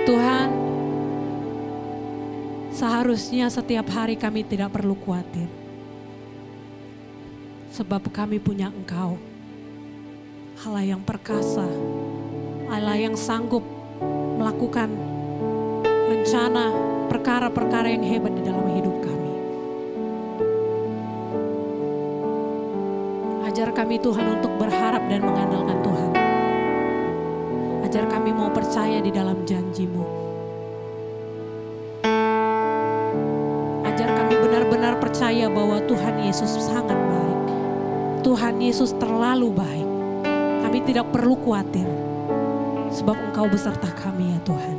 Tuhan, seharusnya setiap hari kami tidak perlu khawatir. Sebab kami punya Engkau, Allah yang perkasa, Allah yang sanggup melakukan rencana perkara-perkara yang hebat di dalam hidup kami. Ajar kami Tuhan untuk berharap dan mengandalkan Tuhan. Ajar kami mau percaya di dalam janji-Mu. Ajar kami benar-benar percaya bahwa Tuhan Yesus sangat baik. Tuhan Yesus terlalu baik. Kami tidak perlu khawatir. Sebab Engkau beserta kami ya Tuhan.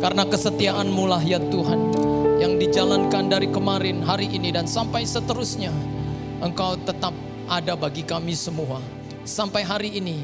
Karena kesetiaan-Mu lah ya Tuhan, yang dijalankan dari kemarin, hari ini, dan sampai seterusnya. Engkau tetap ada bagi kami semua. Sampai hari ini,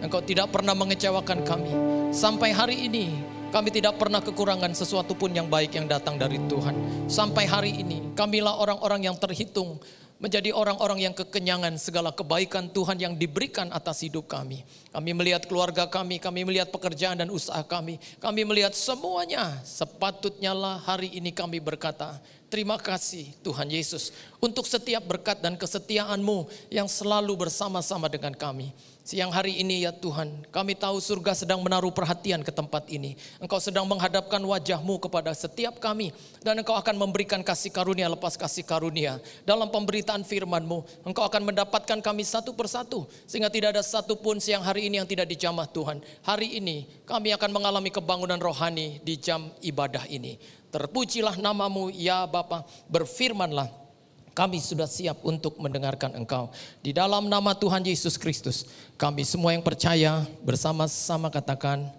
Engkau tidak pernah mengecewakan kami. Sampai hari ini, kami tidak pernah kekurangan sesuatu pun yang baik yang datang dari Tuhan. Sampai hari ini, kamilah orang-orang yang terhitung menjadi orang-orang yang kekenyangan segala kebaikan Tuhan yang diberikan atas hidup kami. Kami melihat keluarga kami melihat pekerjaan dan usaha kami melihat semuanya. Sepatutnya lah hari ini kami berkata, terima kasih Tuhan Yesus untuk setiap berkat dan kesetiaan-Mu yang selalu bersama-sama dengan kami. Siang hari ini ya Tuhan, kami tahu surga sedang menaruh perhatian ke tempat ini. Engkau sedang menghadapkan wajah-Mu kepada setiap kami. Dan Engkau akan memberikan kasih karunia lepas kasih karunia. Dalam pemberitaan firman-Mu, Engkau akan mendapatkan kami satu persatu. Sehingga tidak ada satupun siang hari ini yang tidak dijamah Tuhan. Hari ini kami akan mengalami kebangunan rohani di jam ibadah ini. Terpujilah nama-Mu ya Bapa, berfirmanlah. Kami sudah siap untuk mendengarkan Engkau. Di dalam nama Tuhan Yesus Kristus, kami semua yang percaya bersama-sama katakan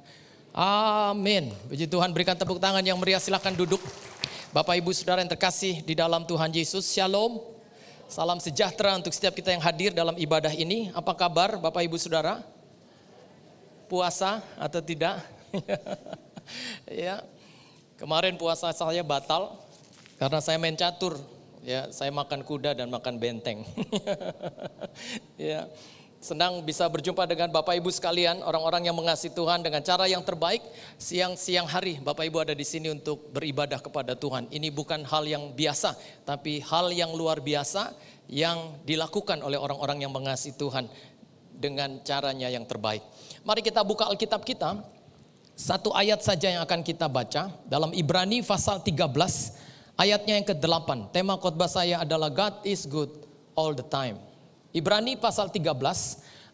amin. Puji Tuhan, berikan tepuk tangan yang meriah, silakan duduk. Bapak Ibu Saudara yang terkasih di dalam Tuhan Yesus, Shalom. Salam sejahtera untuk setiap kita yang hadir dalam ibadah ini. Apa kabar Bapak Ibu Saudara? Puasa atau tidak? Ya. Kemarin puasa saya batal karena saya main catur. Ya, saya makan kuda dan makan benteng. Ya, senang bisa berjumpa dengan Bapak Ibu sekalian, orang-orang yang mengasihi Tuhan dengan cara yang terbaik. Siang hari Bapak Ibu ada di sini untuk beribadah kepada Tuhan. Ini bukan hal yang biasa, tapi hal yang luar biasa yang dilakukan oleh orang-orang yang mengasihi Tuhan dengan caranya yang terbaik. Mari kita buka Alkitab kita. Satu ayat saja yang akan kita baca dalam Ibrani pasal 13. Ayatnya yang ke-8, tema khotbah saya adalah God is good all the time. Ibrani pasal 13,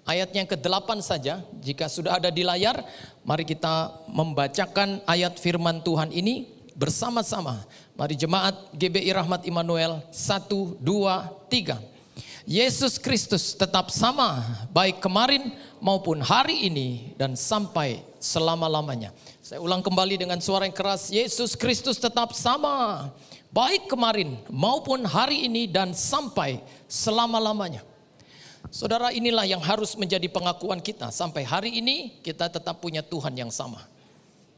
ayatnya yang ke-8 saja. Jika sudah ada di layar, mari kita membacakan ayat firman Tuhan ini bersama-sama. Mari jemaat GBI Rahmat Immanuel, 1, 2, 3. Yesus Kristus tetap sama, baik kemarin maupun hari ini dan sampai selama-lamanya. Saya ulang kembali dengan suara yang keras, Yesus Kristus tetap sama, baik kemarin maupun hari ini dan sampai selama-lamanya. Saudara, inilah yang harus menjadi pengakuan kita. Sampai hari ini kita tetap punya Tuhan yang sama.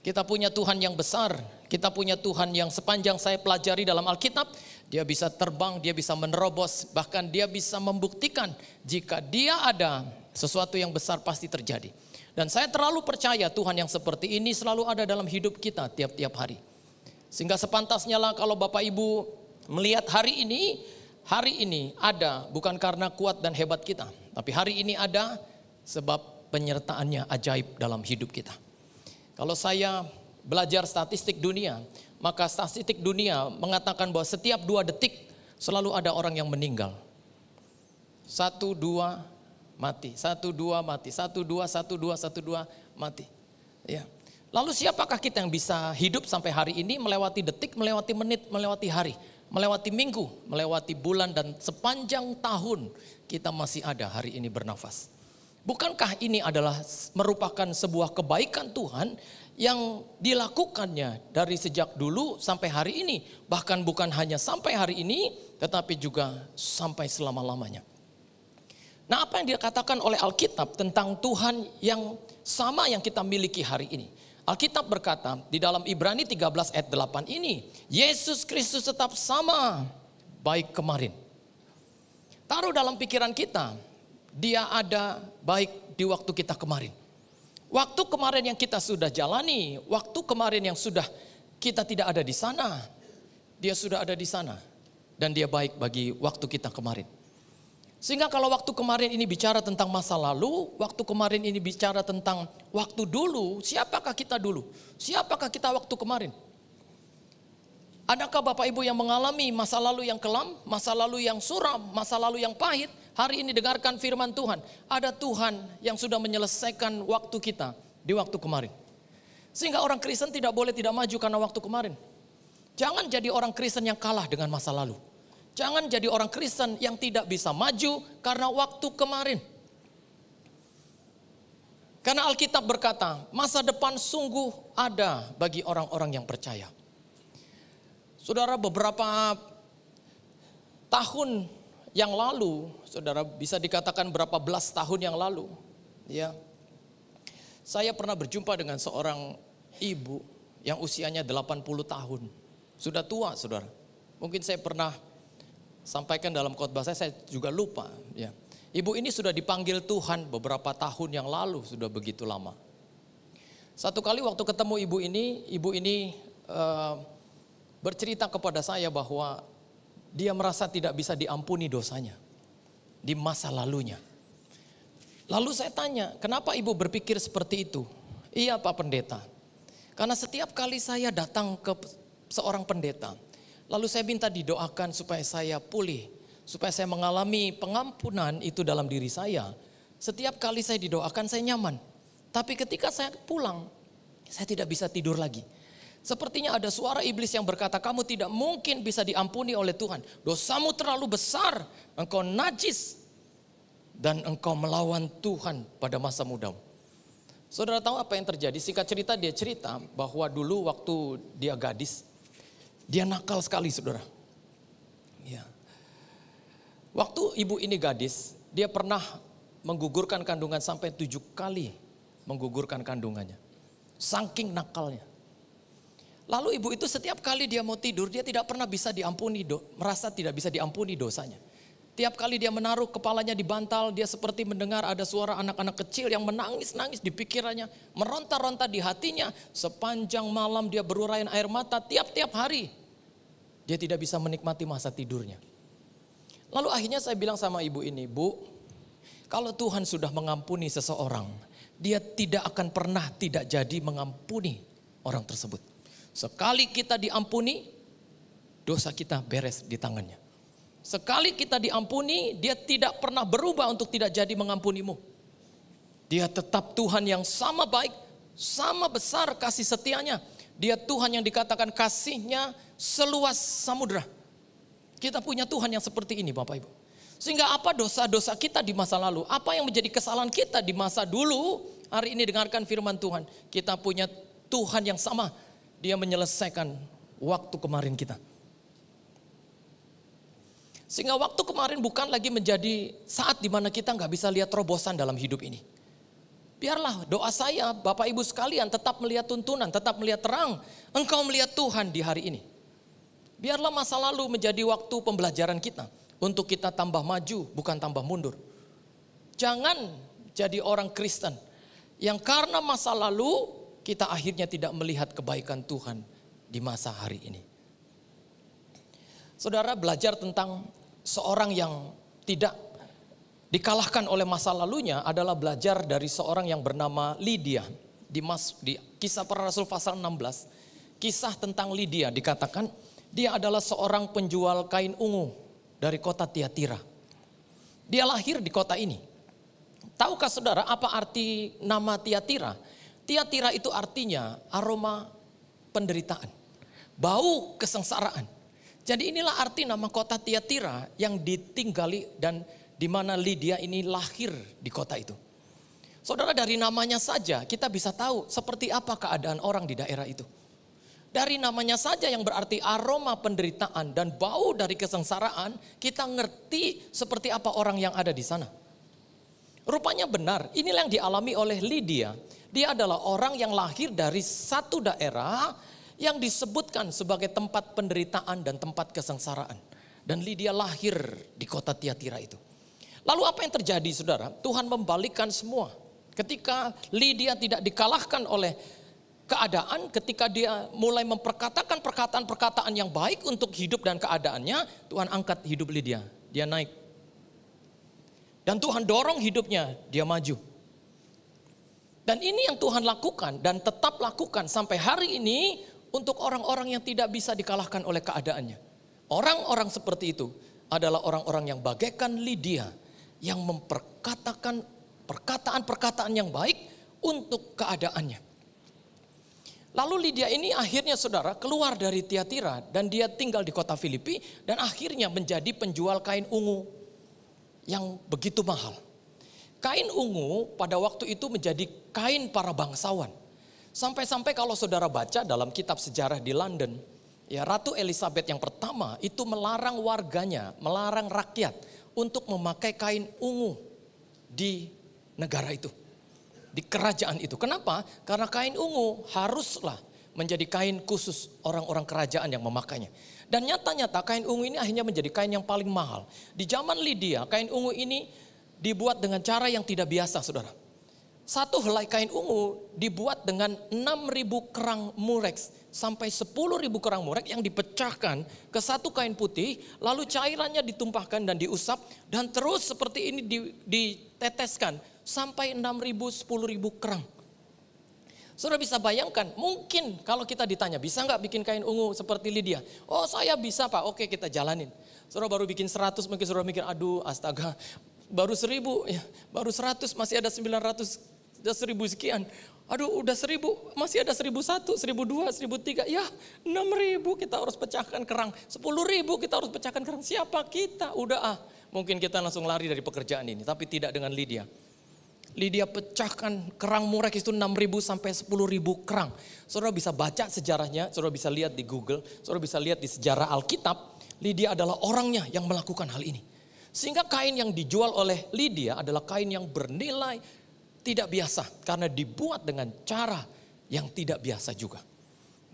Kita punya Tuhan yang besar. Kita punya Tuhan yang sepanjang saya pelajari dalam Alkitab, Dia bisa terbang, Dia bisa menerobos, bahkan Dia bisa membuktikan jika Dia ada, sesuatu yang besar pasti terjadi. Dan saya terlalu percaya Tuhan yang seperti ini selalu ada dalam hidup kita tiap-tiap hari. Sehingga sepantasnya lah kalau Bapak Ibu melihat hari ini ada bukan karena kuat dan hebat kita. Tapi hari ini ada sebab penyertaannya ajaib dalam hidup kita. Kalau saya belajar statistik dunia, maka statistik dunia mengatakan bahwa setiap 2 detik selalu ada orang yang meninggal. 1, 2, mati. 1, 2, mati. 1, 2, 1, 2, 1, 2, mati. Ya. Lalu siapakah kita yang bisa hidup sampai hari ini melewati detik, melewati menit, melewati hari, melewati minggu, melewati bulan dan sepanjang tahun kita masih ada hari ini bernafas. Bukankah ini adalah merupakan sebuah kebaikan Tuhan yang dilakukannya dari sejak dulu sampai hari ini. Bahkan bukan hanya sampai hari ini, tetapi juga sampai selama-lamanya. Nah, apa yang dikatakan oleh Alkitab tentang Tuhan yang sama yang kita miliki hari ini? Alkitab berkata di dalam Ibrani 13 ayat 8 ini, Yesus Kristus tetap sama baik kemarin. Taruh dalam pikiran kita, Dia ada baik di waktu kita kemarin. Waktu kemarin yang kita sudah jalani, waktu kemarin yang sudah kita tidak ada di sana, Dia sudah ada di sana. Dan Dia baik bagi waktu kita kemarin. Sehingga kalau waktu kemarin ini bicara tentang masa lalu, waktu kemarin ini bicara tentang waktu dulu, siapakah kita dulu? Siapakah kita waktu kemarin? Adakah Bapak Ibu yang mengalami masa lalu yang kelam, masa lalu yang suram, masa lalu yang pahit? Hari ini dengarkan firman Tuhan. Ada Tuhan yang sudah menyelesaikan waktu kita di waktu kemarin. Sehingga orang Kristen tidak boleh tidak maju karena waktu kemarin. Jangan jadi orang Kristen yang kalah dengan masa lalu. Jangan jadi orang Kristen yang tidak bisa maju karena waktu kemarin. Karena Alkitab berkata, masa depan sungguh ada bagi orang-orang yang percaya. Saudara, beberapa tahun yang lalu, saudara bisa dikatakan berapa belas tahun yang lalu, ya, saya pernah berjumpa dengan seorang ibu yang usianya 80 tahun. Sudah tua, saudara. Mungkin saya pernah sampaikan dalam khotbah saya juga lupa. Ya. Ibu ini sudah dipanggil Tuhan beberapa tahun yang lalu, sudah begitu lama. Satu kali waktu ketemu ibu ini bercerita kepada saya bahwa dia merasa tidak bisa diampuni dosanya di masa lalunya. Lalu saya tanya, kenapa ibu berpikir seperti itu? Iya Pak Pendeta, karena setiap kali saya datang ke seorang pendeta, lalu saya minta didoakan supaya saya pulih, supaya saya mengalami pengampunan itu dalam diri saya. Setiap kali saya didoakan saya nyaman. Tapi ketika saya pulang, saya tidak bisa tidur lagi. Sepertinya ada suara iblis yang berkata, kamu tidak mungkin bisa diampuni oleh Tuhan. Dosamu terlalu besar, engkau najis. Dan engkau melawan Tuhan pada masa mudamu. Saudara tahu apa yang terjadi? Singkat cerita dia cerita bahwa dulu waktu dia gadis, dia nakal sekali saudara. Ya. Waktu ibu ini gadis, dia pernah menggugurkan kandungan sampai 7 kali menggugurkan kandungannya. Saking nakalnya. Lalu ibu itu setiap kali dia mau tidur, dia tidak pernah bisa diampuni, merasa tidak bisa diampuni dosanya. Tiap kali dia menaruh kepalanya di bantal, dia seperti mendengar ada suara anak-anak kecil yang menangis-nangis di pikirannya, meronta-ronta di hatinya. Sepanjang malam dia berurayan air mata tiap-tiap hari. Dia tidak bisa menikmati masa tidurnya. Lalu akhirnya saya bilang sama ibu ini, Bu, kalau Tuhan sudah mengampuni seseorang, dia tidak akan pernah tidak jadi mengampuni orang tersebut. Sekali kita diampuni, dosa kita beres di tangannya. Sekali kita diampuni, dia tidak pernah berubah untuk tidak jadi mengampunimu. Dia tetap Tuhan yang sama baik, sama besar kasih setianya. Dia Tuhan yang dikatakan kasihnya seluas samudra. Kita punya Tuhan yang seperti ini Bapak Ibu. Sehingga apa dosa-dosa kita di masa lalu, apa yang menjadi kesalahan kita di masa dulu, hari ini dengarkan firman Tuhan. Kita punya Tuhan yang sama, dia menyelesaikan waktu kemarin kita. Sehingga waktu kemarin bukan lagi menjadi saat dimana kita nggak bisa lihat terobosan dalam hidup ini. Biarlah doa saya, Bapak Ibu sekalian tetap melihat tuntunan, tetap melihat terang. Engkau melihat Tuhan di hari ini. Biarlah masa lalu menjadi waktu pembelajaran kita. Untuk kita tambah maju, bukan tambah mundur. Jangan jadi orang Kristen yang karena masa lalu kita akhirnya tidak melihat kebaikan Tuhan di masa hari ini. Saudara belajar tentang seorang yang tidak dikalahkan oleh masa lalunya adalah belajar dari seorang yang bernama Lydia. Di Kisah Para Rasul pasal 16, kisah tentang Lydia dikatakan dia adalah seorang penjual kain ungu dari kota Tiatira. Dia lahir di kota ini. Tahukah saudara apa arti nama Tiatira? Tiatira itu artinya aroma penderitaan, bau kesengsaraan. Jadi inilah arti nama kota Tiatira yang ditinggali dan di mana Lydia ini lahir di kota itu. Saudara dari namanya saja kita bisa tahu seperti apa keadaan orang di daerah itu. Dari namanya saja yang berarti aroma penderitaan dan bau dari kesengsaraan, kita ngerti seperti apa orang yang ada di sana. Rupanya benar, inilah yang dialami oleh Lydia. Dia adalah orang yang lahir dari satu daerah yang disebutkan sebagai tempat penderitaan dan tempat kesengsaraan. Dan Lydia lahir di kota Tiatira itu. Lalu apa yang terjadi saudara? Tuhan membalikkan semua. Ketika Lydia tidak dikalahkan oleh keadaan, ketika dia mulai memperkatakan perkataan-perkataan yang baik untuk hidup dan keadaannya, Tuhan angkat hidup Lydia. Dia naik. Dan Tuhan dorong hidupnya, dia maju. Dan ini yang Tuhan lakukan dan tetap lakukan sampai hari ini untuk orang-orang yang tidak bisa dikalahkan oleh keadaannya. Orang-orang seperti itu adalah orang-orang yang bagaikan Lydia yang memperkatakan perkataan-perkataan yang baik untuk keadaannya. Lalu Lydia ini akhirnya saudara keluar dari Tiatira dan dia tinggal di kota Filipi dan akhirnya menjadi penjual kain ungu yang begitu mahal. Kain ungu pada waktu itu menjadi kain para bangsawan. Sampai-sampai kalau saudara baca dalam kitab sejarah di London, ya Ratu Elizabeth yang pertama itu melarang warganya, melarang rakyat untuk memakai kain ungu di negara itu, di kerajaan itu. Kenapa? Karena kain ungu haruslah menjadi kain khusus orang-orang kerajaan yang memakainya. Dan nyata-nyata kain ungu ini akhirnya menjadi kain yang paling mahal. Di zaman Lydia, kain ungu ini dibuat dengan cara yang tidak biasa, saudara. Satu helai kain ungu dibuat dengan 6.000 kerang mureks sampai 10.000 kerang murek yang dipecahkan ke satu kain putih, lalu cairannya ditumpahkan dan diusap, dan terus seperti ini diteteskan sampai 6.000, 10.000 kerang. Saudara bisa bayangkan, mungkin kalau kita ditanya, bisa nggak bikin kain ungu seperti Lydia? Oh saya bisa Pak, oke kita jalanin. Saudara baru bikin 100, mungkin saudara mikir, aduh astaga, baru 1.000, ya, baru 100, masih ada 900, udah 1.000 sekian. Aduh udah 1.000, masih ada 1.001, 1.002, 1.003, ya 6.000 kita harus pecahkan kerang. 10.000 kita harus pecahkan kerang, siapa kita? Udah mungkin kita langsung lari dari pekerjaan ini, tapi tidak dengan Lydia. Lydia pecahkan kerang murek itu 6.000 sampai 10.000 kerang. Saudara bisa baca sejarahnya, saudara bisa lihat di Google, saudara bisa lihat di sejarah Alkitab. Lydia adalah orangnya yang melakukan hal ini. Sehingga kain yang dijual oleh Lydia adalah kain yang bernilai tidak biasa. Karena dibuat dengan cara yang tidak biasa juga.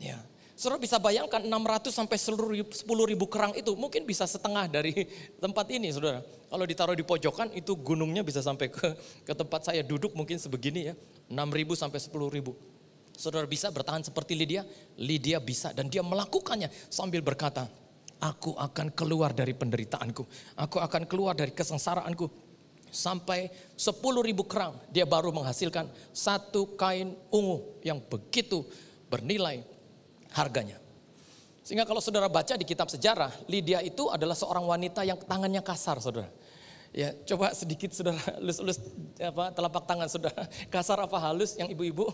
Ya. Saudara bisa bayangkan 600 sampai 10.000 kerang itu mungkin bisa setengah dari tempat ini, saudara. Kalau ditaruh di pojokan itu gunungnya bisa sampai ke tempat saya duduk mungkin sebegini ya. 6.000 sampai 10.000. Saudara bisa bertahan seperti Lydia? Lydia bisa, dan dia melakukannya sambil berkata, aku akan keluar dari penderitaanku. Aku akan keluar dari kesengsaraanku. Sampai 10.000 kerang dia baru menghasilkan satu kain ungu yang begitu bernilai harganya. Sehingga kalau saudara baca di kitab sejarah, Lydia itu adalah seorang wanita yang tangannya kasar, saudara. Ya, coba sedikit saudara elus-elus telapak tangan saudara. Kasar apa halus yang ibu-ibu?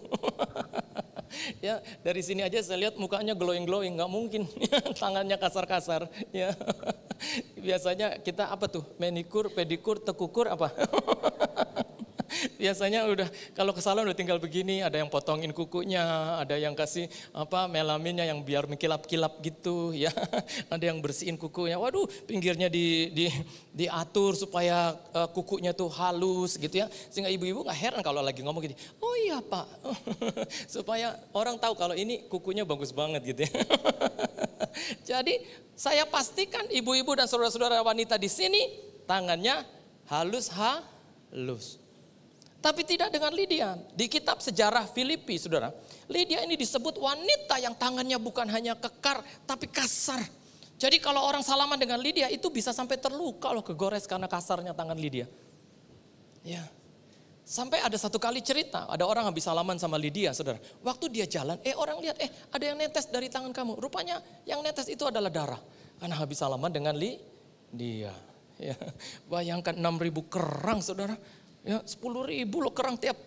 Ya, dari sini aja saya lihat mukanya glowing-glowing, nggak mungkin tangannya kasar-kasar. Ya, biasanya kita apa tuh? Manikur, pedikur, tekukur apa? Biasanya udah kalau ke salon udah tinggal begini, ada yang potongin kukunya, ada yang kasih melaminnya yang biar mengkilap-kilap gitu ya. Ada yang bersihin kukunya. Waduh, pinggirnya diatur supaya kukunya tuh halus gitu ya. Sehingga ibu-ibu enggak heran kalau lagi ngomong gitu. Oh iya, Pak. Supaya orang tahu kalau ini kukunya bagus banget gitu ya. Jadi, saya pastikan ibu-ibu dan saudara-saudara wanita di sini tangannya halus. Tapi tidak dengan Lydia. Di kitab sejarah Filipi, saudara, Lydia ini disebut wanita yang tangannya bukan hanya kekar, tapi kasar. Jadi kalau orang salaman dengan Lydia itu bisa sampai terluka loh, kegores karena kasarnya tangan Lydia. Ya. Sampai ada satu kali cerita, ada orang habis salaman sama Lydia, saudara. Waktu dia jalan, orang lihat, ada yang netes dari tangan kamu. Rupanya yang netes itu adalah darah. Karena habis salaman dengan Lydia. Ya. Bayangkan 6.000 kerang, saudara. Ya, 10.000 loh kerang tiap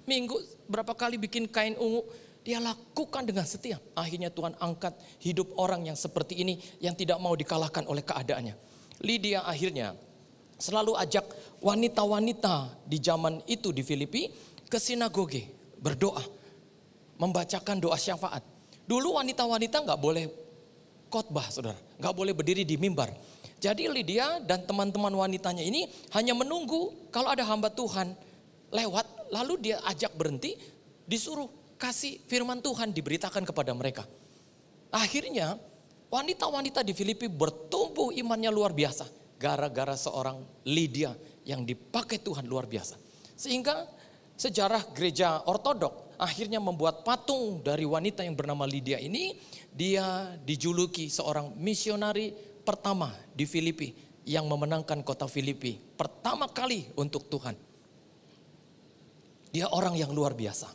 minggu, berapa kali bikin kain ungu. Dia lakukan dengan setia. Akhirnya Tuhan angkat hidup orang yang seperti ini, yang tidak mau dikalahkan oleh keadaannya. Lydia akhirnya selalu ajak wanita-wanita di zaman itu di Filipi ke sinagoge, berdoa, membacakan doa syafaat. Dulu wanita-wanita gak boleh khotbah, saudara, gak boleh berdiri di mimbar. Jadi Lydia dan teman-teman wanitanya ini hanya menunggu kalau ada hamba Tuhan lewat, lalu dia ajak berhenti, disuruh kasih firman Tuhan diberitakan kepada mereka. Akhirnya wanita-wanita di Filipi bertumbuh imannya luar biasa gara-gara seorang Lydia yang dipakai Tuhan luar biasa. Sehingga sejarah gereja ortodok akhirnya membuat patung dari wanita yang bernama Lydia ini. Dia dijuluki seorang misionari pertama di Filipi yang memenangkan kota Filipi pertama kali untuk Tuhan. Dia orang yang luar biasa.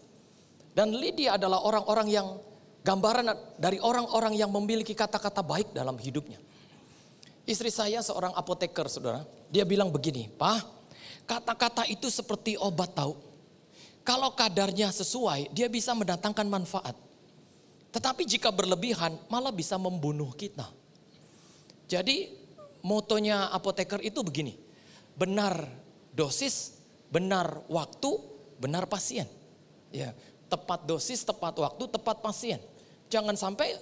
Dan Lydia adalah orang-orang yang gambaran dari orang-orang yang memiliki kata-kata baik dalam hidupnya. Istri saya seorang apoteker, saudara. Dia bilang begini, Pak, kata-kata itu seperti obat tahu. Kalau kadarnya sesuai, dia bisa mendatangkan manfaat. Tetapi jika berlebihan, malah bisa membunuh kita. Jadi motonya apoteker itu begini, benar dosis, benar waktu, benar pasien. Ya, tepat dosis, tepat waktu, tepat pasien. Jangan sampai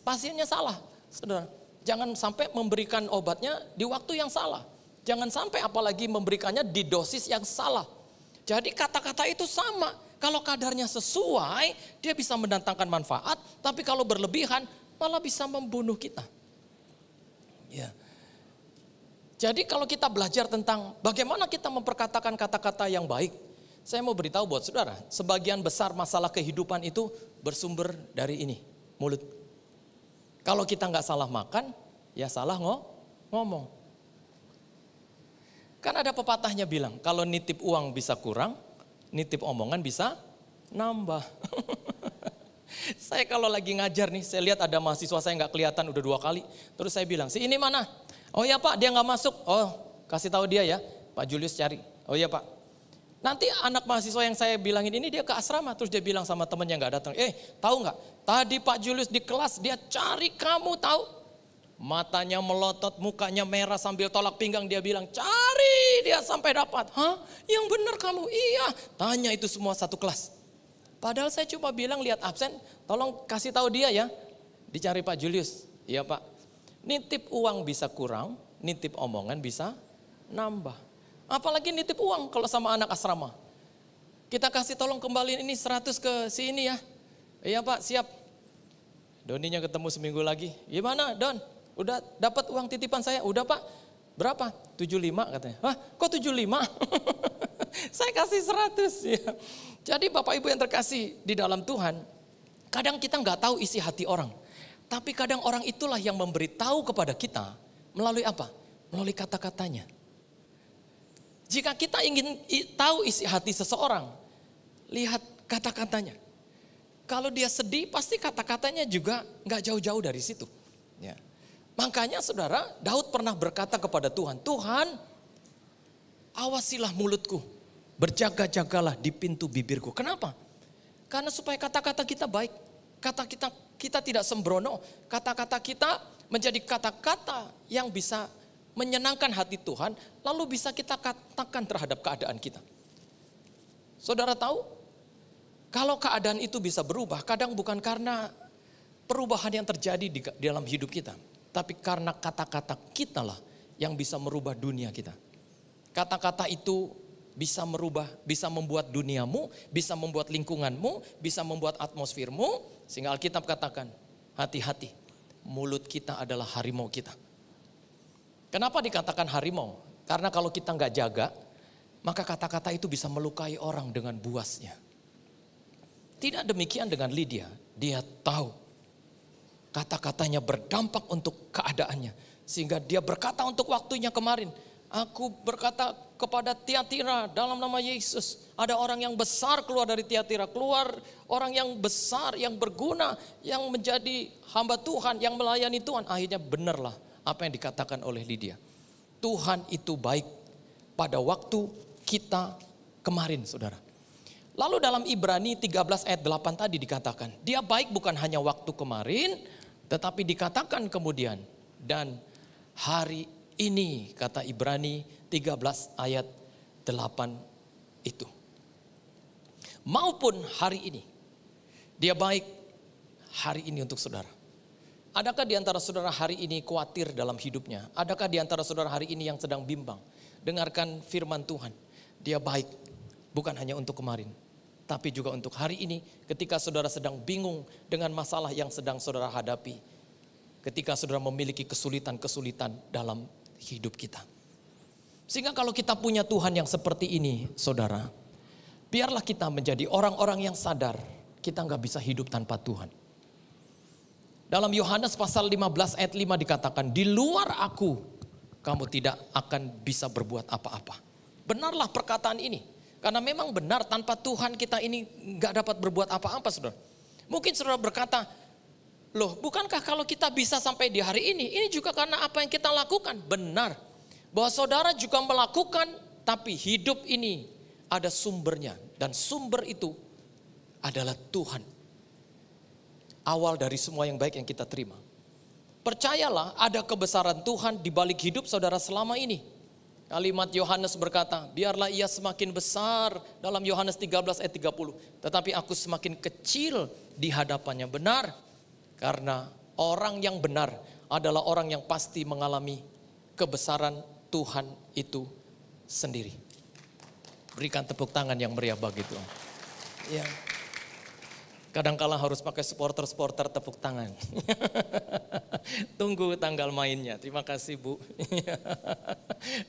pasiennya salah, saudara. Jangan sampai memberikan obatnya di waktu yang salah. Jangan sampai apalagi memberikannya di dosis yang salah. Jadi kata-kata itu sama. Kalau kadarnya sesuai, dia bisa mendatangkan manfaat. Tapi kalau berlebihan, malah bisa membunuh kita. Ya. Jadi kalau kita belajar tentang bagaimana kita memperkatakan kata-kata yang baik, saya mau beritahu buat saudara, sebagian besar masalah kehidupan itu bersumber dari ini, mulut. Kalau kita nggak salah makan, ya salah ngomong. Kan ada pepatahnya bilang, kalau nitip uang bisa kurang, nitip omongan bisa nambah. Saya kalau lagi ngajar nih, saya lihat ada mahasiswa saya nggak kelihatan udah 2 kali. Terus saya bilang, si ini mana? Oh ya Pak, dia nggak masuk. Oh, kasih tahu dia ya, Pak Julius cari. Oh iya Pak. Nanti anak mahasiswa yang saya bilangin ini dia ke asrama. Terus dia bilang sama temennya nggak datang. Tahu nggak? Tadi Pak Julius di kelas dia cari kamu, tahu? Matanya melotot, mukanya merah sambil tolak pinggang, dia bilang cari dia sampai dapat. Hah? Yang benar kamu? Iya. Tanya itu semua satu kelas. Padahal saya cuma bilang lihat absen, tolong kasih tahu dia ya. Dicari Pak Julius. Iya Pak. Nitip uang bisa kurang, nitip omongan bisa nambah. Apalagi nitip uang kalau sama anak asrama. Kita kasih tolong kembaliin ini 100 ke si ini ya. Iya Pak, siap. Doninya ketemu seminggu lagi. Gimana Don? Udah dapat uang titipan saya? Udah Pak. Berapa? 75 katanya. Hah, kok 75? Saya kasih 100 ya. Jadi Bapak Ibu yang terkasih di dalam Tuhan, kadang kita nggak tahu isi hati orang. Tapi kadang orang itulah yang memberitahu kepada kita melalui apa? Melalui kata-katanya. Jika kita ingin tahu isi hati seseorang, lihat kata-katanya. Kalau dia sedih, pasti kata-katanya juga nggak jauh-jauh dari situ. Ya. Makanya saudara, Daud pernah berkata kepada Tuhan, Tuhan, awasilah mulutku, berjaga-jagalah di pintu bibirku. Kenapa? Karena supaya kata-kata kita baik, kata kita tidak sembrono, kata-kata kita menjadi kata-kata yang bisa menyenangkan hati Tuhan, lalu bisa kita katakan terhadap keadaan kita. Saudara tahu, kalau keadaan itu bisa berubah, kadang bukan karena perubahan yang terjadi di dalam hidup kita, tapi karena kata-kata kita lah yang bisa merubah dunia kita. Kata-kata itu bisa merubah, bisa membuat duniamu, bisa membuat lingkunganmu, bisa membuat atmosfermu. Sehingga Alkitab katakan, hati-hati, mulut kita adalah harimau kita. Kenapa dikatakan harimau? Karena kalau kita nggak jaga, maka kata-kata itu bisa melukai orang dengan buasnya. Tidak demikian dengan Lydia, dia tahu kata-katanya berdampak untuk keadaannya. Sehingga dia berkata untuk waktunya kemarin, aku berkata kepada Tiatira dalam nama Yesus, ada orang yang besar keluar dari Tiatira, keluar orang yang besar, yang berguna, yang menjadi hamba Tuhan, yang melayani Tuhan. Akhirnya benarlah apa yang dikatakan oleh Lydia. Tuhan itu baik pada waktu kita kemarin, saudara. Lalu dalam Ibrani 13 ayat 8 tadi dikatakan, dia baik bukan hanya waktu kemarin, tetapi dikatakan kemudian, dan hari ini, kata Ibrani 13 ayat 8 itu. Maupun hari ini, dia baik hari ini untuk saudara. Adakah di antara saudara hari ini khawatir dalam hidupnya? Adakah di antara saudara hari ini yang sedang bimbang? Dengarkan firman Tuhan. Dia baik bukan hanya untuk kemarin, tapi juga untuk hari ini ketika saudara sedang bingung dengan masalah yang sedang saudara hadapi. Ketika saudara memiliki kesulitan-kesulitan dalam hidup kita. Sehingga kalau kita punya Tuhan yang seperti ini, saudara, biarlah kita menjadi orang-orang yang sadar kita nggak bisa hidup tanpa Tuhan. Dalam Yohanes pasal 15 ayat 5 dikatakan, di luar aku kamu tidak akan bisa berbuat apa-apa. Benarlah perkataan ini. Karena memang benar tanpa Tuhan kita ini nggak dapat berbuat apa-apa, saudara. Mungkin saudara berkata, loh bukankah kalau kita bisa sampai di hari ini juga karena apa yang kita lakukan? Benar. Bahwa saudara juga melakukan, tapi hidup ini ada sumbernya. Dan sumber itu adalah Tuhan. Awal dari semua yang baik yang kita terima. Percayalah ada kebesaran Tuhan di balik hidup saudara selama ini. Kalimat Yohanes berkata, biarlah ia semakin besar dalam Yohanes 13 ayat 30. Tetapi aku semakin kecil di hadapannya. Benar, karena orang yang benar adalah orang yang pasti mengalami kebesaran Tuhan itu sendiri. Berikan tepuk tangan yang meriah bagi Tuhan. Ya. Kadangkala harus pakai supporter tepuk tangan. Tunggu tanggal mainnya. Terima kasih Bu.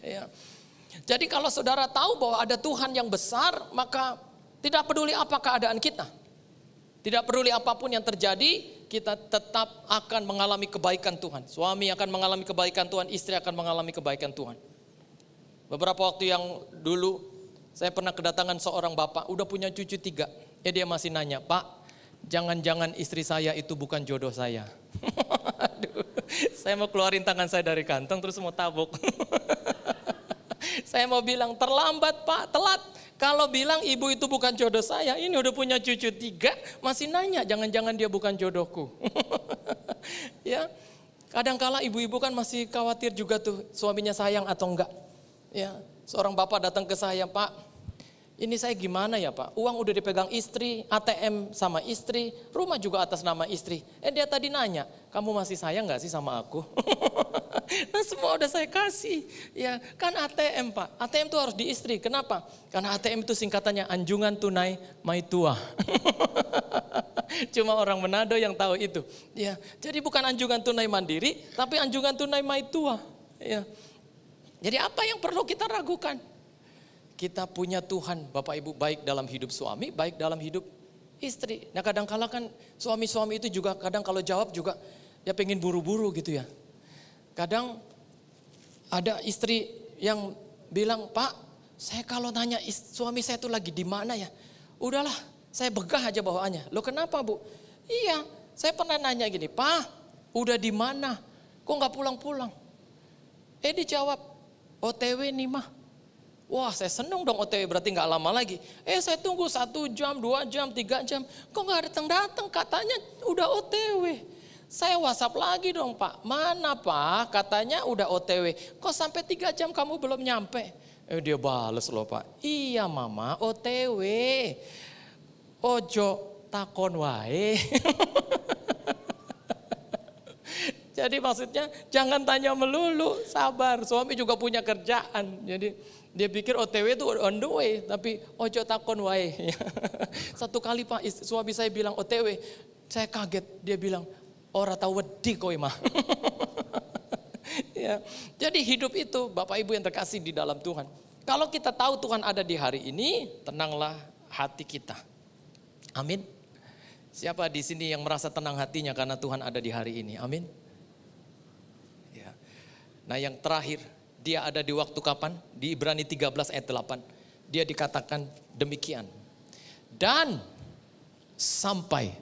Ya. Jadi kalau saudara tahu bahwa ada Tuhan yang besar, maka tidak peduli apa keadaan kita. Tidak peduli apapun yang terjadi, kita tetap akan mengalami kebaikan Tuhan. Suami akan mengalami kebaikan Tuhan, istri akan mengalami kebaikan Tuhan. Beberapa waktu yang dulu, saya pernah kedatangan seorang bapak, udah punya cucu 3. Dia masih nanya, Pak, jangan-jangan istri saya itu bukan jodoh saya. Aduh, saya mau keluarin tangan saya dari kantong terus mau tabuk. Saya mau bilang terlambat Pak, telat. Kalau bilang ibu itu bukan jodoh saya, ini udah punya cucu 3, masih nanya jangan-jangan dia bukan jodohku. Ya, kadangkala ibu-ibu kan masih khawatir juga tuh suaminya sayang atau enggak. Ya, seorang bapak datang ke saya, Pak, ini saya gimana ya Pak? Uang udah dipegang istri, ATM sama istri, rumah juga atas nama istri. Dia tadi nanya, kamu masih sayang gak sih sama aku? Nah semua udah saya kasih. Ya kan ATM Pak, ATM itu harus di istri. Kenapa? Karena ATM itu singkatannya Anjungan Tunai Maitua. Cuma orang Manado yang tahu itu. Ya, jadi bukan Anjungan Tunai Mandiri, tapi Anjungan Tunai Maitua. Ya. Jadi apa yang perlu kita ragukan? Kita punya Tuhan, Bapak Ibu, baik dalam hidup suami, baik dalam hidup istri. Nah kadang-kala kan suami-suami itu juga kadang kalau jawab juga ya pengen buru-buru gitu ya. Kadang ada istri yang bilang, Pak, saya kalau nanya suami saya itu lagi di mana ya? Udahlah, saya begah aja bawaannya. Loh kenapa Bu? Iya, saya pernah nanya gini, Pak, udah di mana? Kok nggak pulang-pulang? Dijawab, OTW nih mah. Wah saya seneng dong OTW berarti gak lama lagi. Saya tunggu 1 jam, 2 jam, 3 jam. Kok gak datang-datang katanya udah OTW. Saya WhatsApp lagi dong Pak. Mana Pak katanya udah OTW. Kok sampai 3 jam kamu belum nyampe. Dia bales loh Pak. Iya mama OTW. Ojo takon wae. Jadi maksudnya jangan tanya melulu, sabar. Suami juga punya kerjaan. Jadi dia pikir OTW itu on the way, tapi ojo takon wae. Satu kali Pak, suami saya bilang OTW, saya kaget. Dia bilang, ora tau wedi kowe mah. Ya. Jadi hidup itu Bapak Ibu yang terkasih di dalam Tuhan. Kalau kita tahu Tuhan ada di hari ini, tenanglah hati kita. Amin. Siapa di sini yang merasa tenang hatinya karena Tuhan ada di hari ini? Amin. Ya. Nah yang terakhir, dia ada di waktu kapan? Di Ibrani 13 ayat 8. Dia dikatakan demikian. Dan sampai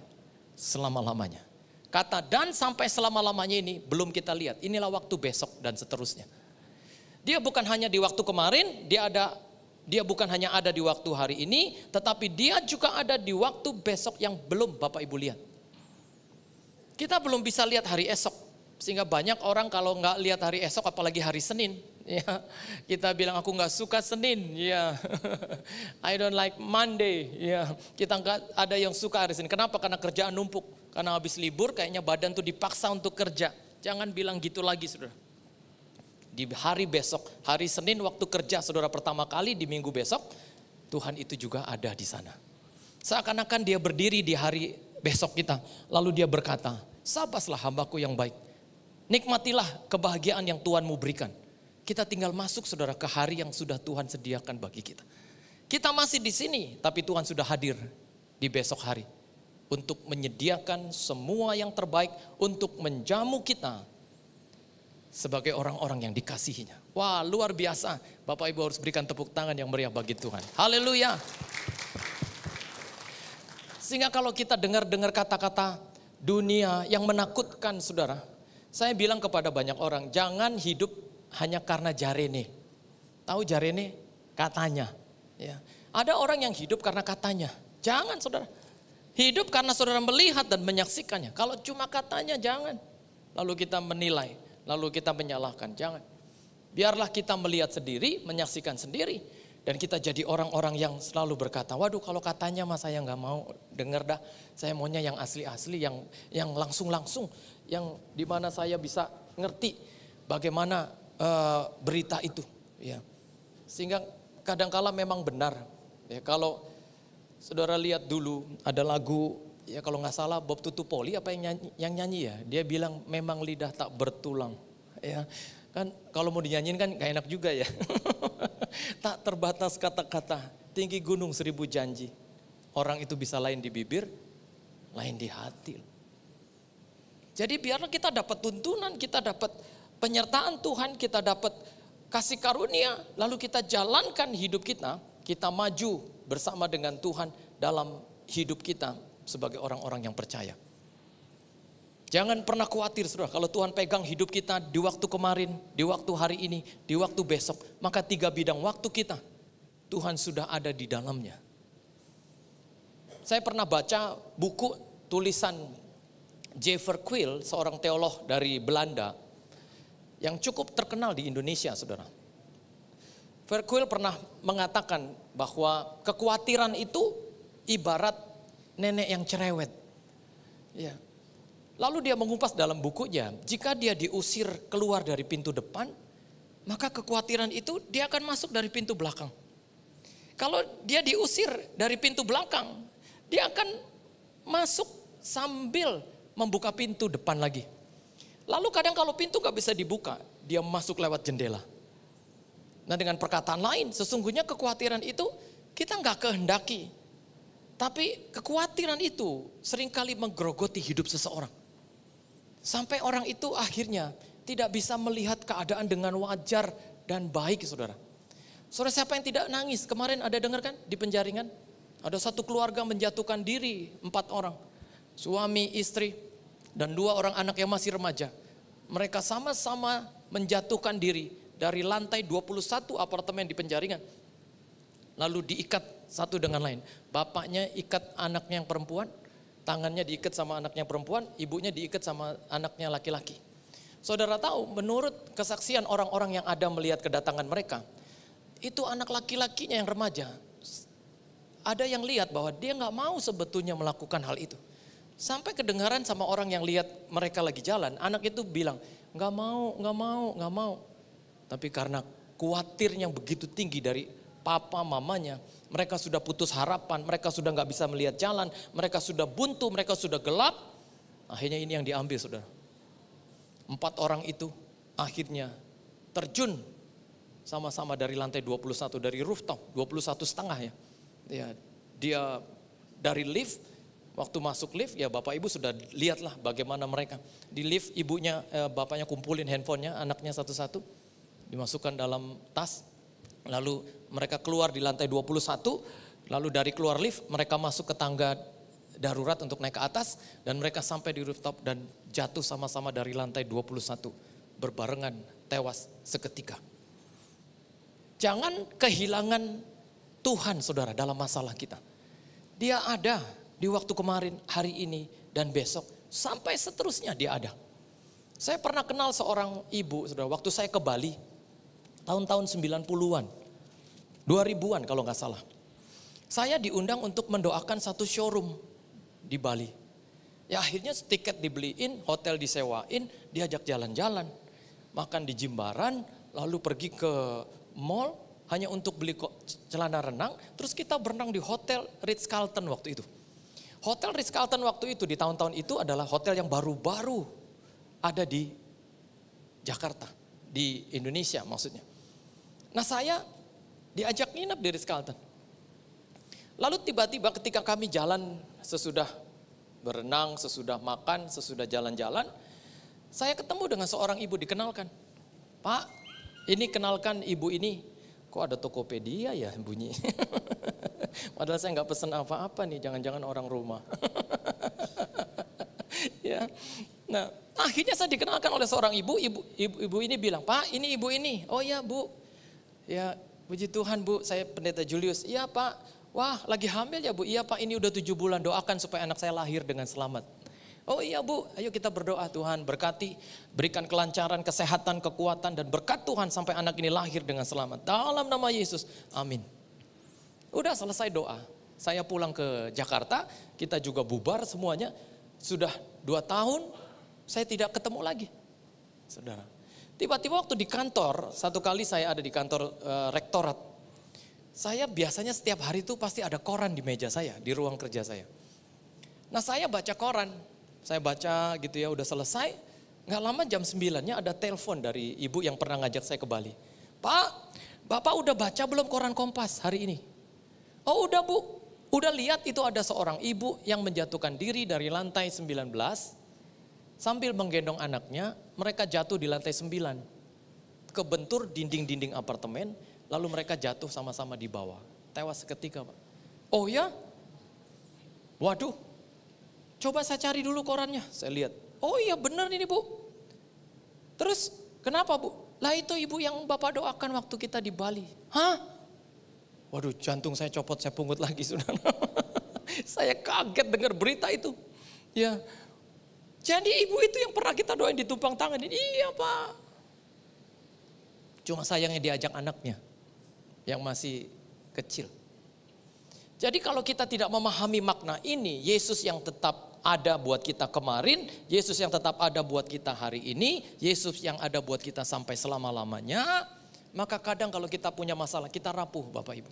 selama-lamanya. Kata dan sampai selama-lamanya ini belum kita lihat. Inilah waktu besok dan seterusnya. Dia bukan hanya di waktu kemarin, dia bukan hanya ada di waktu hari ini, tetapi dia juga ada di waktu besok yang belum Bapak Ibu lihat. Kita belum bisa lihat hari esok. Sehingga banyak orang kalau nggak lihat hari esok apalagi hari Senin. Ya, kita bilang aku nggak suka Senin. Ya, I don't like Monday. Ya, kita nggak ada yang suka hari Senin. Kenapa? Karena kerjaan numpuk. Karena habis libur kayaknya badan tuh dipaksa untuk kerja. Jangan bilang gitu lagi saudara. Di hari besok, hari Senin waktu kerja saudara pertama kali di minggu besok, Tuhan itu juga ada di sana. Seakan-akan dia berdiri di hari besok kita. Lalu dia berkata, sabaslah hambaku yang baik. Nikmatilah kebahagiaan yang Tuhanmu berikan. Kita tinggal masuk saudara ke hari yang sudah Tuhan sediakan bagi kita. Kita masih di sini, tapi Tuhan sudah hadir di besok hari. Untuk menyediakan semua yang terbaik untuk menjamu kita sebagai orang-orang yang dikasihinya. Wah luar biasa. Bapak Ibu harus berikan tepuk tangan yang meriah bagi Tuhan. Haleluya. Sehingga kalau kita dengar-dengar kata-kata dunia yang menakutkan saudara. Saya bilang kepada banyak orang, jangan hidup hanya karena jarene. Tahu jarene? Katanya. Ya. Ada orang yang hidup karena katanya. Jangan saudara. Hidup karena saudara melihat dan menyaksikannya. Kalau cuma katanya jangan. Lalu kita menilai, lalu kita menyalahkan. Jangan. Biarlah kita melihat sendiri, menyaksikan sendiri. Dan kita jadi orang-orang yang selalu berkata, waduh kalau katanya mas saya nggak mau dengar dah. Saya maunya yang asli-asli, yang langsung-langsung. Yang dimana saya bisa ngerti bagaimana berita itu. Ya. Sehingga kadangkala memang benar. Ya, kalau saudara lihat dulu ada lagu ya kalau nggak salah Bob Tutupoli apa yang nyanyi ya, dia bilang memang lidah tak bertulang, ya kan kalau mau dinyanyiin kan gak enak juga ya. Tak terbatas kata-kata, tinggi gunung 1000 janji, orang itu bisa lain di bibir, lain di hati. Jadi biarlah kita dapat tuntunan, kita dapat penyertaan Tuhan, kita dapat kasih karunia, lalu kita jalankan hidup kita, kita maju bersama dengan Tuhan dalam hidup kita sebagai orang-orang yang percaya. Jangan pernah khawatir saudara, kalau Tuhan pegang hidup kita di waktu kemarin, di waktu hari ini, di waktu besok, maka 3 bidang waktu kita, Tuhan sudah ada di dalamnya. Saya pernah baca buku tulisan J. Verkuil, seorang teolog dari Belanda, yang cukup terkenal di Indonesia saudara. Verkuil pernah mengatakan bahwa kekhawatiran itu ibarat nenek yang cerewet. Ya. Lalu dia mengupas dalam bukunya, jika dia diusir keluar dari pintu depan, maka kekhawatiran itu dia akan masuk dari pintu belakang. Kalau dia diusir dari pintu belakang, dia akan masuk sambil membuka pintu depan lagi. Lalu kadang kalau pintu gak bisa dibuka, dia masuk lewat jendela. Nah dengan perkataan lain, sesungguhnya kekhawatiran itu kita gak kehendaki. Tapi kekhawatiran itu seringkali menggerogoti hidup seseorang. Sampai orang itu akhirnya tidak bisa melihat keadaan dengan wajar dan baik saudara. Saudara siapa yang tidak nangis? Kemarin ada dengar kan di penjaringan? Ada satu keluarga menjatuhkan diri, 4 orang. Suami, istri, dan 2 orang anak yang masih remaja. Mereka sama-sama menjatuhkan diri dari lantai 21 apartemen di penjaringan. Lalu diikat satu dengan lain. Bapaknya ikat anaknya yang perempuan, tangannya diikat sama anaknya perempuan, ibunya diikat sama anaknya laki-laki. Saudara tahu, menurut kesaksian orang-orang yang ada melihat kedatangan mereka, itu anak laki-lakinya yang remaja, ada yang lihat bahwa dia gak mau sebetulnya melakukan hal itu. Sampai kedengaran sama orang yang lihat mereka lagi jalan, anak itu bilang, gak mau. Tapi karena khawatir yang begitu tinggi dari papa mamanya, mereka sudah putus harapan, mereka sudah gak bisa melihat jalan, mereka sudah buntu, mereka sudah gelap. Akhirnya ini yang diambil saudara. 4 orang itu akhirnya terjun sama-sama dari lantai 21, dari rooftop, 21,5 ya. Dia dari lift, waktu masuk lift ya bapak ibu sudah lihatlah bagaimana mereka. Di lift ibunya, bapaknya kumpulin handphonenya, anaknya satu-satu, dimasukkan dalam tas. Lalu mereka keluar di lantai 21, lalu dari keluar lift mereka masuk ke tangga darurat untuk naik ke atas. Dan mereka sampai di rooftop dan jatuh sama-sama dari lantai 21, berbarengan tewas seketika. Jangan kehilangan Tuhan saudara dalam masalah kita. Dia ada di waktu kemarin, hari ini, dan besok. Sampai seterusnya dia ada. Saya pernah kenal seorang ibu saudara, waktu saya ke Bali. Tahun-tahun 90-an, 2000-an kalau gak salah. Saya diundang untuk mendoakan satu showroom di Bali. Ya akhirnya tiket dibeliin, hotel disewain, diajak jalan-jalan. Makan di Jimbaran, lalu pergi ke mall hanya untuk beli celana renang. Terus kita berenang di hotel Ritz-Carlton waktu itu. Hotel Ritz-Carlton waktu itu di tahun-tahun itu adalah hotel yang baru-baru ada di Jakarta, di Indonesia maksudnya. Nah saya diajak nginep di Ritz-Carlton. Lalu tiba-tiba ketika kami jalan sesudah berenang, sesudah makan, sesudah jalan-jalan, saya ketemu dengan seorang ibu dikenalkan. Pak, ini kenalkan ibu ini. Kok ada Tokopedia ya bunyi. Padahal saya gak pesen apa-apa nih, jangan-jangan orang rumah. Ya. Nah akhirnya saya dikenalkan oleh seorang ibu ini bilang, Pak ini ibu ini. Oh ya bu. Ya puji Tuhan bu, saya pendeta Julius. Iya Pak, wah lagi hamil ya bu. Iya Pak, ini udah 7 bulan, doakan supaya anak saya lahir dengan selamat. Oh iya bu, ayo kita berdoa Tuhan berkati, berikan kelancaran, kesehatan, kekuatan dan berkat Tuhan sampai anak ini lahir dengan selamat. Dalam nama Yesus, amin. Udah selesai doa, saya pulang ke Jakarta, kita juga bubar semuanya. Sudah 2 tahun saya tidak ketemu lagi, saudara. Tiba-tiba waktu di kantor, satu kali saya ada di kantor rektorat. Saya biasanya setiap hari itu pasti ada koran di meja saya, di ruang kerja saya. Nah saya baca koran, saya baca gitu ya, udah selesai. Nggak lama jam 9-nya ada telepon dari ibu yang pernah ngajak saya ke Bali. Pak, Bapak udah baca belum koran Kompas hari ini? Oh udah Bu, udah lihat itu ada seorang ibu yang menjatuhkan diri dari lantai 19 sambil menggendong anaknya, mereka jatuh di lantai 9. Kebentur dinding-dinding apartemen, lalu mereka jatuh sama-sama di bawah. Tewas seketika Pak. Oh ya? Waduh, coba saya cari dulu korannya, saya lihat. Oh iya benar ini Bu. Terus kenapa Bu? Lah itu ibu yang Bapak doakan waktu kita di Bali. Hah? Waduh jantung saya copot, saya pungut lagi saudara. Saya kaget dengar berita itu. Ya, jadi ibu itu yang pernah kita doain ditumpang tangan. Iya Pak. Cuma sayangnya diajak anaknya yang masih kecil. Jadi kalau kita tidak memahami makna ini, Yesus yang tetap ada buat kita kemarin, Yesus yang tetap ada buat kita hari ini, Yesus yang ada buat kita sampai selama-lamanya, maka kadang kalau kita punya masalah, kita rapuh Bapak Ibu.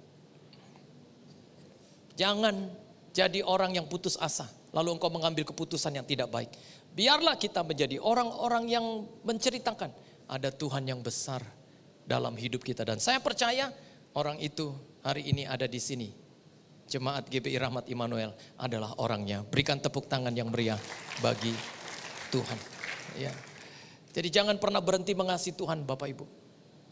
Jangan jadi orang yang putus asa, lalu engkau mengambil keputusan yang tidak baik. Biarlah kita menjadi orang-orang yang menceritakan, ada Tuhan yang besar dalam hidup kita. Dan saya percaya orang itu hari ini ada di sini. Jemaat GBI Rahmat Immanuel adalah orangnya. Berikan tepuk tangan yang meriah bagi Tuhan. Ya. Jadi jangan pernah berhenti mengasihi Tuhan Bapak Ibu.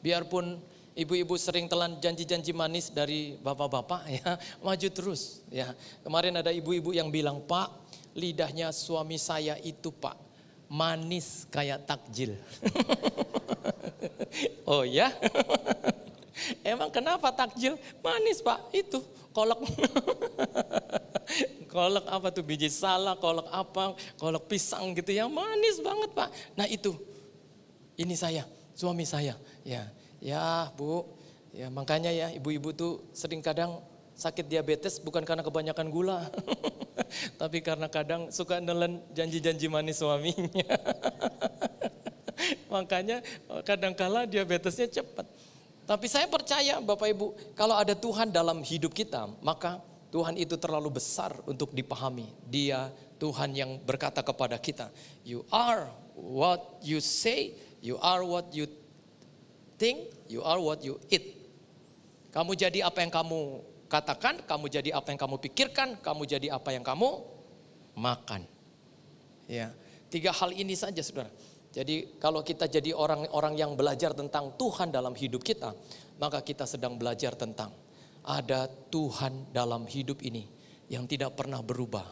Biarpun ibu-ibu sering telan janji-janji manis dari bapak-bapak ya, maju terus ya. Kemarin ada ibu-ibu yang bilang, "Pak, lidahnya suami saya itu Pak, manis kayak takjil." Oh ya? Emang kenapa takjil? Manis Pak, itu kolak. Kolak apa tuh, biji salak, kolak apa, kolak pisang gitu ya, manis banget Pak. Nah itu, ini saya, suami saya. Ya Bu, ya makanya ya ibu-ibu tuh sering kadang sakit diabetes bukan karena kebanyakan gula. Tapi karena kadang suka nelen janji-janji manis suaminya. Makanya kadang-kala diabetesnya cepat. Tapi saya percaya Bapak Ibu, kalau ada Tuhan dalam hidup kita, maka Tuhan itu terlalu besar untuk dipahami. Dia Tuhan yang berkata kepada kita, you are what you say, you are what you think, you are what you eat. Kamu jadi apa yang kamu katakan, kamu jadi apa yang kamu pikirkan, kamu jadi apa yang kamu makan. Ya, 3 hal ini saja saudara. Jadi kalau kita jadi orang-orang yang belajar tentang Tuhan dalam hidup kita, maka kita sedang belajar tentang ada Tuhan dalam hidup ini yang tidak pernah berubah.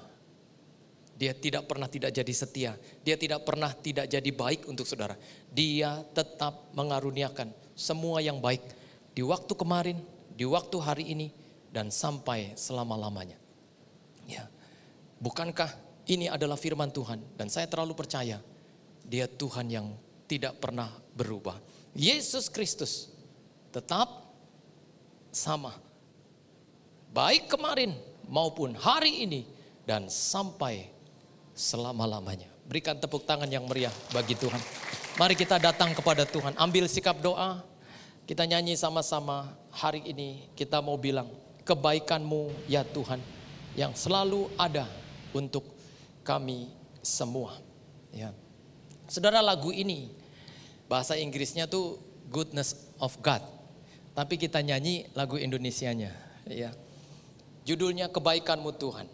Dia tidak pernah tidak jadi setia. Dia tidak pernah tidak jadi baik untuk saudara. Dia tetap mengaruniakan semua yang baik di waktu kemarin, di waktu hari ini, dan sampai selama-lamanya. Ya, bukankah ini adalah firman Tuhan? Dan saya terlalu percaya Dia Tuhan yang tidak pernah berubah. Yesus Kristus tetap sama. Baik kemarin maupun hari ini dan sampai selama-lamanya. Berikan tepuk tangan yang meriah bagi Tuhan. Mari kita datang kepada Tuhan. Ambil sikap doa. Kita nyanyi sama-sama. Hari ini kita mau bilang, kebaikan-Mu ya Tuhan yang selalu ada untuk kami semua. Ya. Saudara, lagu ini bahasa Inggrisnya tuh Goodness of God. Tapi kita nyanyi lagu Indonesianya. Ya. Judulnya Kebaikan-Mu Tuhan.